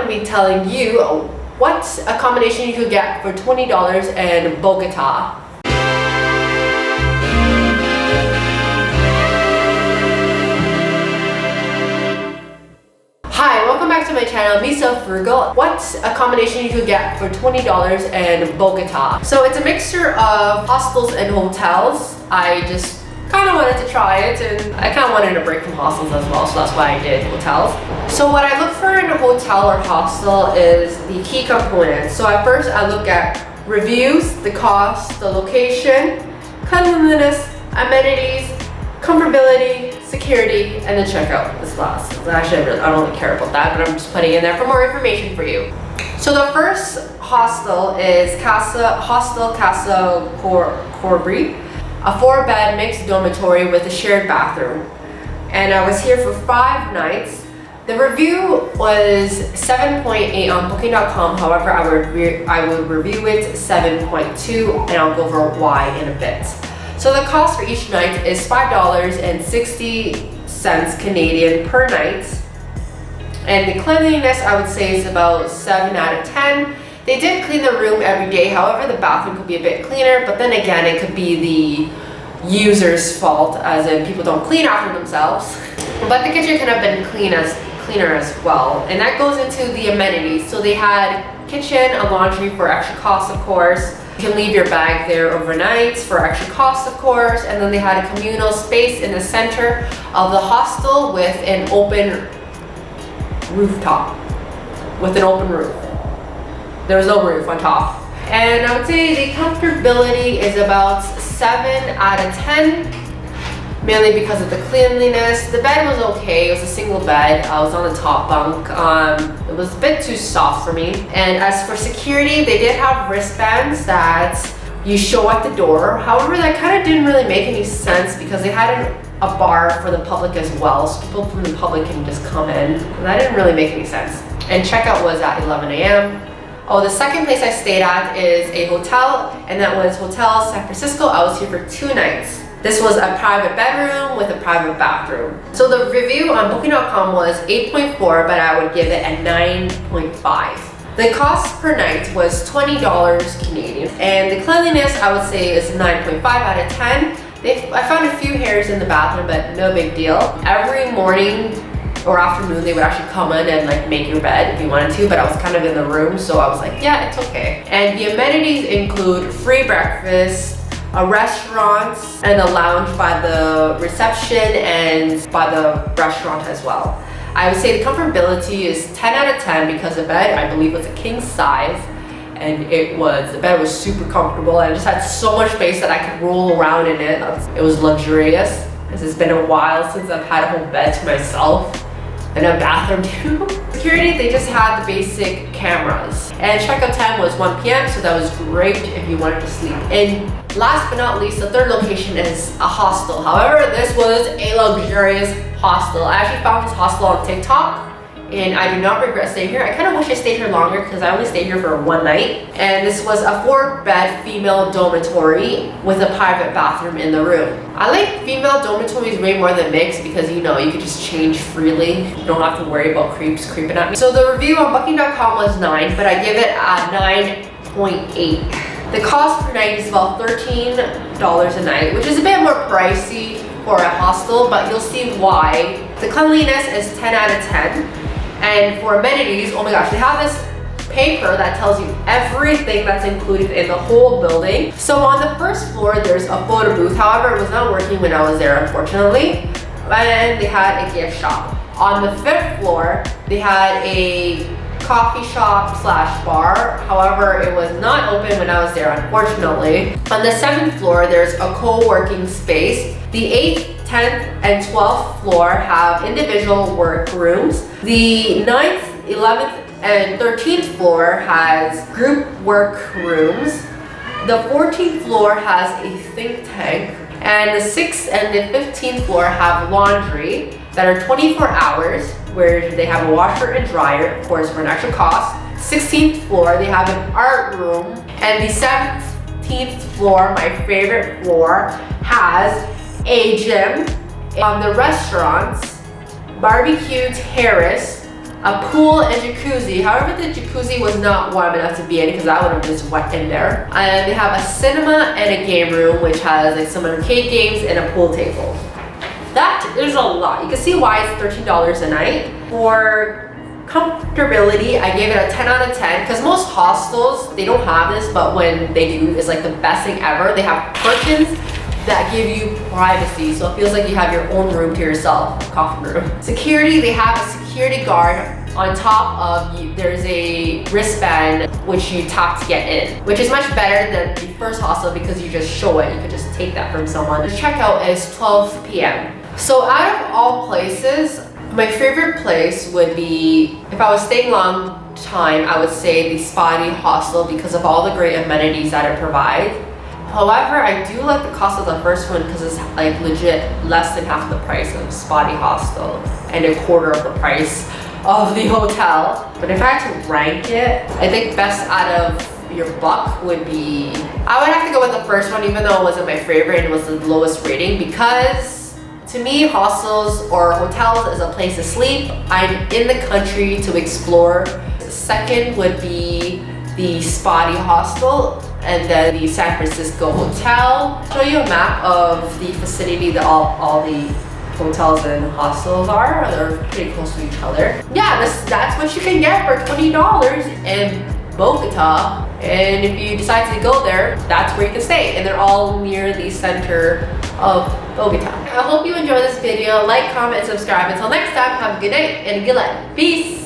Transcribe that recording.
going to be telling you what accommodation you could get for $20 in Bogota. Hi, welcome back to my channel, Me So Frugal. What accommodation you could get for $20 in Bogota? So it's a mixture of hostels and hotels. I just kind of wanted to try it, and I kind of wanted a break from hostels as well, so that's why I did hotels. So what I look for in a hotel or hostel is the key components. So at first I look at reviews, the cost, the location, cleanliness, amenities, comfortability, security, and the checkout is last. Actually, I don't really care about that, but I'm just putting in there for more information for you. So the first hostel is Casa Hostel Casa Hostel, a 4-bed mixed dormitory with a shared bathroom. And I was here for 5 nights. The review was 7.8 on booking.com. However, I would review it 7.2, and I'll go over why in a bit. So the cost for each night is $5.60 Canadian per night. And the cleanliness, I would say, is about 7 out of 10. They did clean the room every day. However, the bathroom could be a bit cleaner, but then again, it could be the user's fault, as in people don't clean after themselves. But the kitchen could have been cleaner as well. And that goes into the amenities. So they had kitchen, a laundry for extra cost, of course. You can leave your bag there overnight for extra cost, of course. And then they had a communal space in the center of the hostel with an open rooftop, with an open roof. There was no roof on top. And I would say the comfortability is about 7 out of 10, mainly because of the cleanliness. The bed was okay. It was a single bed. I was on the top bunk. It was a bit too soft for me. And as for security, they did have wristbands that you show at the door. However, that kind of didn't really make any sense because they had a bar for the public as well, so people from the public can just come in. And that didn't really make any sense. And checkout was at 11 a.m. Oh, the second place I stayed at is a hotel, and that was Hotel San Francisco. I was here for 2 nights. This was a private bedroom with a private bathroom. So the review on booking.com was 8.4, but I would give it a 9.5. The cost per night was $20 Canadian, and the cleanliness I would say is 9.5 out of 10. I found a few hairs in the bathroom, but no big deal. Every morning or afternoon, they would actually come in and like make your bed if you wanted to, but I was kind of in the room, so I was like, yeah, it's okay. And the amenities include free breakfast, a restaurant, and a lounge by the reception and by the restaurant as well. I would say the comfortability is 10 out of 10 because the bed, I believe, was a king size, and the bed was super comfortable, and I just had so much space that I could roll around in it. It was luxurious. This has been a while since I've had a whole bed to myself. And a bathroom too. Security, they just had the basic cameras. And checkout time was 1 p.m. so that was great if you wanted to sleep in. Last but not least, the third location is a hostel. However, this was a luxurious hostel. I actually found this hostel on TikTok, and I do not regret staying here. I kind of wish I stayed here longer because I only stayed here for 1 night. And this was a 4-bed female dormitory with a private bathroom in the room. I like female dormitories way more than mixed because you could just change freely. You don't have to worry about creeps creeping at me. So the review on booking.com was 9, but I give it a 9.8. The cost per night is about $13 a night, which is a bit more pricey for a hostel, but you'll see why. The cleanliness is 10 out of 10. And for amenities, oh my gosh, they have this paper that tells you everything that's included in the whole building. So on the first floor, there's a photo booth. However, it was not working when I was there, unfortunately. And they had a gift shop. On the 5th floor, they had a coffee shop / bar. However, it was not open when I was there, unfortunately. On the 7th floor, there's a co-working space. The 8th, 10th, and 12th floor have individual work rooms. The 9th, 11th, and 13th floor has group work rooms. The 14th floor has a think tank. And the 6th and the 15th floor have laundry that are 24 hours, where they have a washer and dryer, of course, for an extra cost. 16th floor, they have an art room. And the 17th floor, my favorite floor, has a gym. On the restaurants, barbecue terrace, a pool and jacuzzi. However, the jacuzzi was not warm enough to be in because I would have just wet in there. And they have a cinema and a game room, which has like some arcade games and a pool table. That is a lot. You can see why it's $13 a night. For comfortability, I gave it a 10 out of 10 because most hostels, they don't have this, but when they do, it's like the best thing ever. They have curtains that give you privacy, so it feels like you have your own room to yourself, coffin room. Security, they have a security guard. On top of you, there's a wristband which you tap to get in, which is much better than the first hostel because you just show it. You could just take that from someone. The checkout is 12 p.m. So out of all places, my favorite place would be, if I was staying long time, I would say the Spotty Hostel because of all the great amenities that it provides. However, I do like the cost of the first one because it's like legit less than half the price of Spotty Hostel and a quarter of the price of the hotel. But if I had to rank it, I think best out of your buck would be, I would have to go with the first one even though it wasn't my favorite and it was the lowest rating because to me, hostels or hotels is a place to sleep. I'm in the country to explore. The second would be the Spotty Hostel and then the San Francisco Hotel. I'll show you a map of the vicinity that all the hotels and hostels are. They're pretty close to each other. Yeah, that's what you can get for $20 in Bogota. And if you decide to go there, that's where you can stay. And they're all near the center of Bogota. I hope you enjoyed this video. Like, comment, and subscribe. Until next time, have a good night and a good life. Peace!